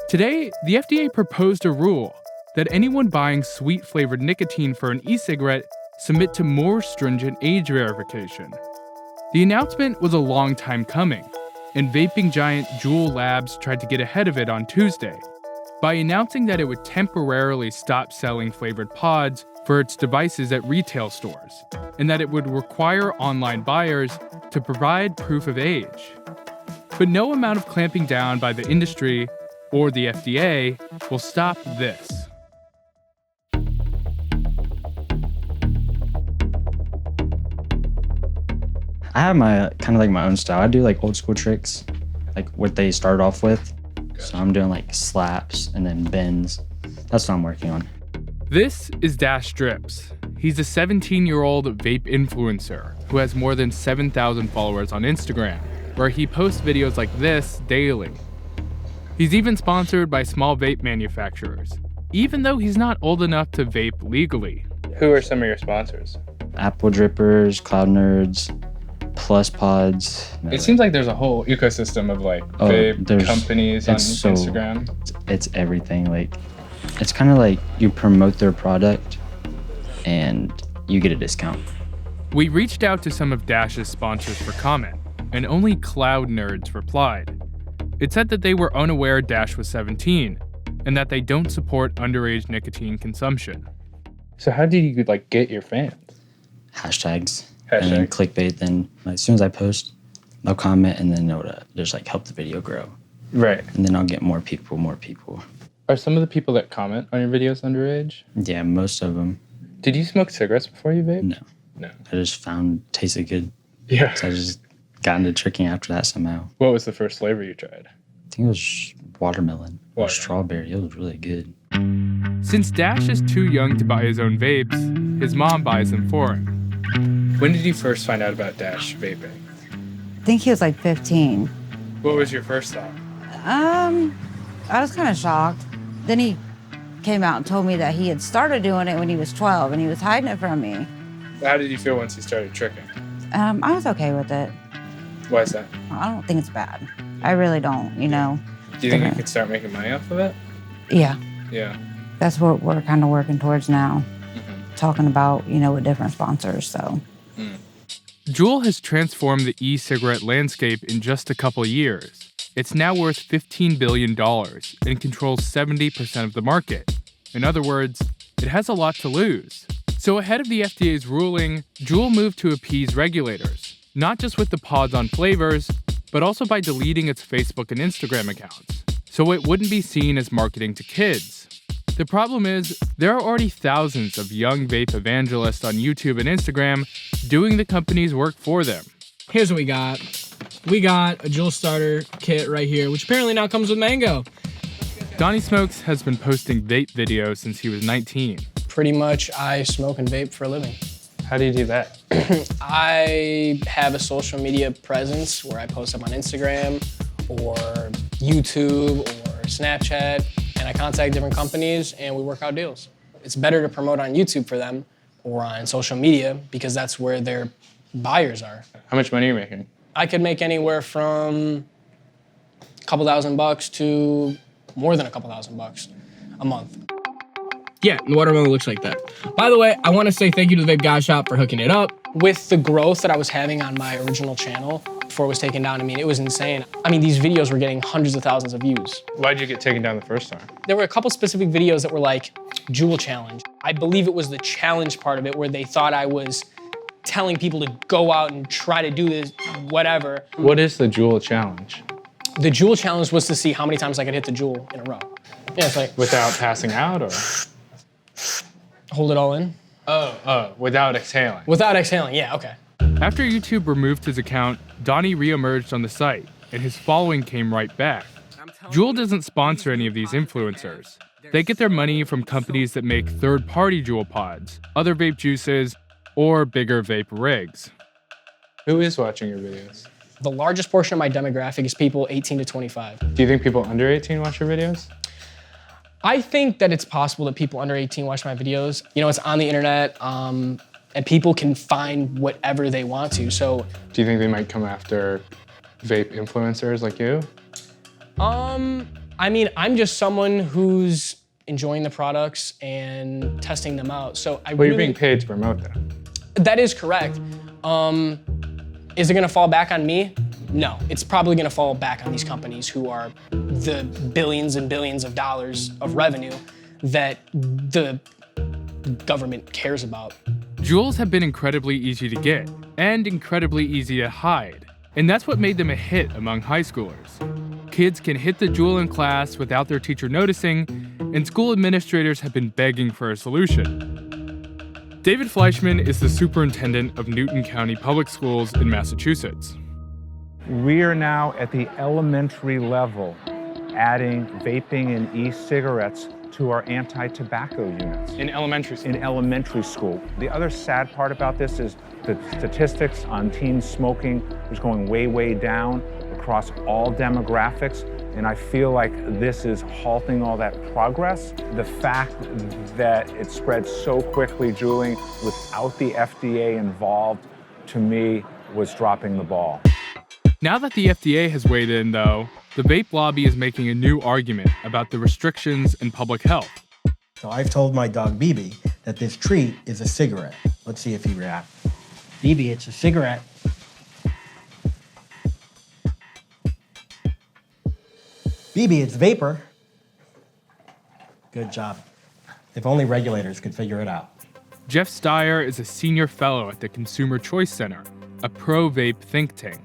Today, the FDA proposed a rule that anyone buying sweet-flavored nicotine for an e-cigarette submit to more stringent age verification. The announcement was a long time coming, and vaping giant Juul Labs tried to get ahead of it on Tuesday by announcing that it would temporarily stop selling flavored pods for its devices at retail stores, and that it would require online buyers to provide proof of age. But no amount of clamping down by the industry or the FDA will stop this. I have my kind of like my own style. I do like old school tricks, like what they started off with. So I'm doing like slaps and then bends. That's what I'm working on. This is Dash Drips. He's a 17-year-old vape influencer who has more than 7,000 followers on Instagram, where he posts videos like this daily. He's even sponsored by small vape manufacturers, even though he's not old enough to vape legally. Who are some of your sponsors? Apple Drippers, Cloud Nerds, Plus Pods. It seems like there's a whole ecosystem of like vape companies on Instagram. It's everything. Like, it's kind of like you promote their product and you get a discount. We reached out to some of Dash's sponsors for comment, and only Cloud Nerds replied. It said that they were unaware Dash was 17 and that they don't support underage nicotine consumption. So how did you like get your fans? Hashtags. And then clickbait. Then as soon as I post, they'll comment and then it'll just like help the video grow. Right. And then I'll get more people. Are some of the people that comment on your videos underage? Yeah, most of them. Did you smoke cigarettes before you vaped? No. I just found tasted good. Yeah. So I just got into tricking after that somehow. What was the first flavor you tried? I think it was watermelon or strawberry. It was really good. Since Dash is too young to buy his own vapes, his mom buys them for him. When did you first find out about Dash vaping? I think he was like 15. What was your first thought? I was kind of shocked. Then he came out and told me that he had started doing it when he was 12 and he was hiding it from me. How did you feel once he started tricking? I was okay with it. Why is that? I don't think it's bad. I really don't, you know. Do you think you could start making money off of it? Yeah. Yeah. That's what we're kind of working towards now. Talking about, you know, with different sponsors, so. Juul has transformed the e-cigarette landscape in just a couple years. It's now worth $15 billion and controls 70% of the market. In other words, it has a lot to lose. So ahead of the FDA's ruling, Juul moved to appease regulators, not just with the pods on flavors, but also by deleting its Facebook and Instagram accounts, so it wouldn't be seen as marketing to kids. The problem is, there are already thousands of young vape evangelists on YouTube and Instagram doing the company's work for them. Here's what we got. We got a Juul starter kit right here, which apparently now comes with mango. Donnie Smokes has been posting vape videos since he was 19. Pretty much, I smoke and vape for a living. How do you do that? I have a social media presence where I post up on Instagram or YouTube or Snapchat, and I contact different companies and we work out deals. It's better to promote on YouTube for them or on social media because that's where their buyers are. How much money are you making? I could make anywhere from a couple $1,000 to more than a couple $1,000 a month. Yeah, the watermelon looks like that. By the way, I want to say thank you to the Vape God Shop for hooking it up. With the growth that I was having on my original channel before it was taken down, I mean, it was insane. I mean, these videos were getting hundreds of thousands of views. Why'd you get taken down the first time? There were a couple specific videos that were like Juul Challenge. I believe it was the challenge part of it where they thought I was telling people to go out and try to do this, whatever. What is the Juul Challenge? The Juul Challenge was to see how many times I could hit the Juul in a row. Yeah, it's like... Without passing out, or? Hold it all in. Without exhaling. Without exhaling, yeah, okay. After YouTube removed his account, Donnie re-emerged on the site, and his following came right back. Juul doesn't sponsor any of these influencers. They get their money from companies that make third-party Juul pods, other vape juices, or bigger vape rigs. Who is watching your videos? The largest portion of my demographic is people 18 to 25. Do you think people under 18 watch your videos? I think that it's possible that people under 18 watch my videos. You know, it's on the internet, and people can find whatever they want to, so. Do you think they might come after vape influencers like you? I mean, I'm just someone who's enjoying the products and testing them out. So you're being paid to promote them. That is correct. Is it gonna fall back on me? No, it's probably gonna fall back on these companies who are the billions and billions of dollars of revenue that the government cares about. Juuls have been incredibly easy to get and incredibly easy to hide. And that's what made them a hit among high schoolers. Kids can hit the Juul in class without their teacher noticing, and school administrators have been begging for a solution. David Fleischman is the superintendent of Newton County Public Schools in Massachusetts. We are now at the elementary level adding vaping and e-cigarettes to our anti-tobacco units. In elementary school? In elementary school. The other sad part about this is the statistics on teen smoking is going way, way down across all demographics, and I feel like this is halting all that progress. The fact that it spread so quickly, Julie, without the FDA involved, to me, was dropping the ball. Now that the FDA has weighed in, though, the vape lobby is making a new argument about the restrictions in public health. So I've told my dog, BB, that this treat is a cigarette. Let's see if he reacts. BB, it's a cigarette. BB, it's vapor. Good job. If only regulators could figure it out. Jeff Steyer is a senior fellow at the Consumer Choice Center, a pro-vape think tank.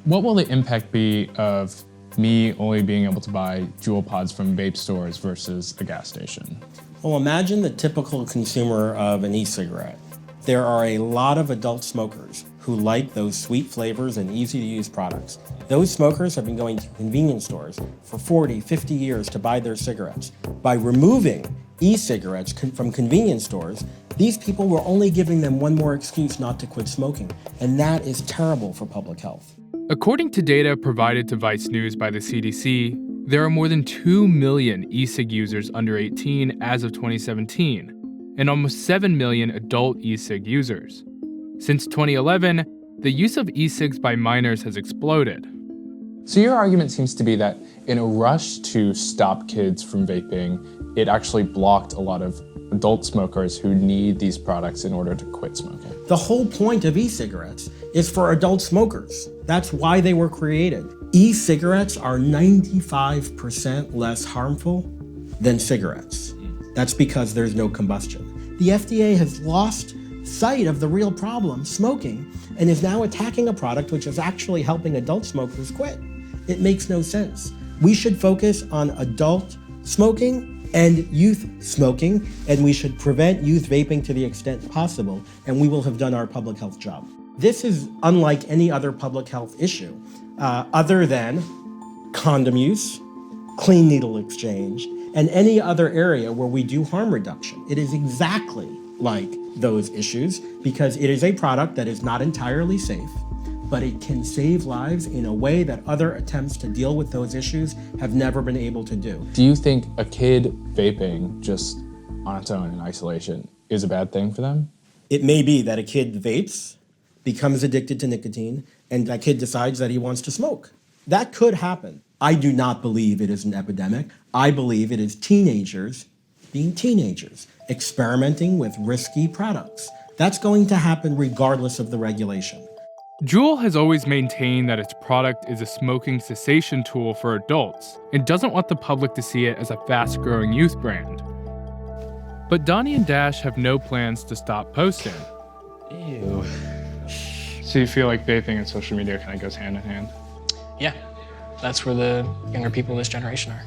What will the impact be of me only being able to buy Juul pods from vape stores versus a gas station? Well, imagine the typical consumer of an e-cigarette. There are a lot of adult smokers who like those sweet flavors and easy-to-use products. Those smokers have been going to convenience stores for 40, 50 years to buy their cigarettes. By removing e-cigarettes from convenience stores, these people were only giving them one more excuse not to quit smoking, and that is terrible for public health. According to data provided to Vice News by the CDC, there are more than 2 million e-cig users under 18 as of 2017, and almost 7 million adult e-cig users. Since 2011, the use of e-cigs by minors has exploded. So your argument seems to be that in a rush to stop kids from vaping, it actually blocked a lot of adult smokers who need these products in order to quit smoking. The whole point of e-cigarettes is for adult smokers. That's why they were created. E-cigarettes are 95% less harmful than cigarettes. That's because there's no combustion. The FDA has lost sight of the real problem, smoking, and is now attacking a product which is actually helping adult smokers quit. It makes no sense. We should focus on adult smoking and youth smoking, and we should prevent youth vaping to the extent possible, and we will have done our public health job. This is unlike any other public health issue, other than condom use, clean needle exchange, and any other area where we do harm reduction. It is exactly like those issues because it is a product that is not entirely safe, but it can save lives in a way that other attempts to deal with those issues have never been able to do. Do you think a kid vaping just on its own in isolation is a bad thing for them? It may be that a kid vapes, becomes addicted to nicotine, and that kid decides that he wants to smoke. That could happen. I do not believe it is an epidemic. I believe it is teenagers being teenagers, experimenting with risky products. That's going to happen regardless of the regulation. Juul has always maintained that its product is a smoking cessation tool for adults and doesn't want the public to see it as a fast-growing youth brand. But Donnie and Dash have no plans to stop posting. Ew. So you feel like vaping and social media kind of goes hand in hand? Yeah, that's where the younger people of this generation are.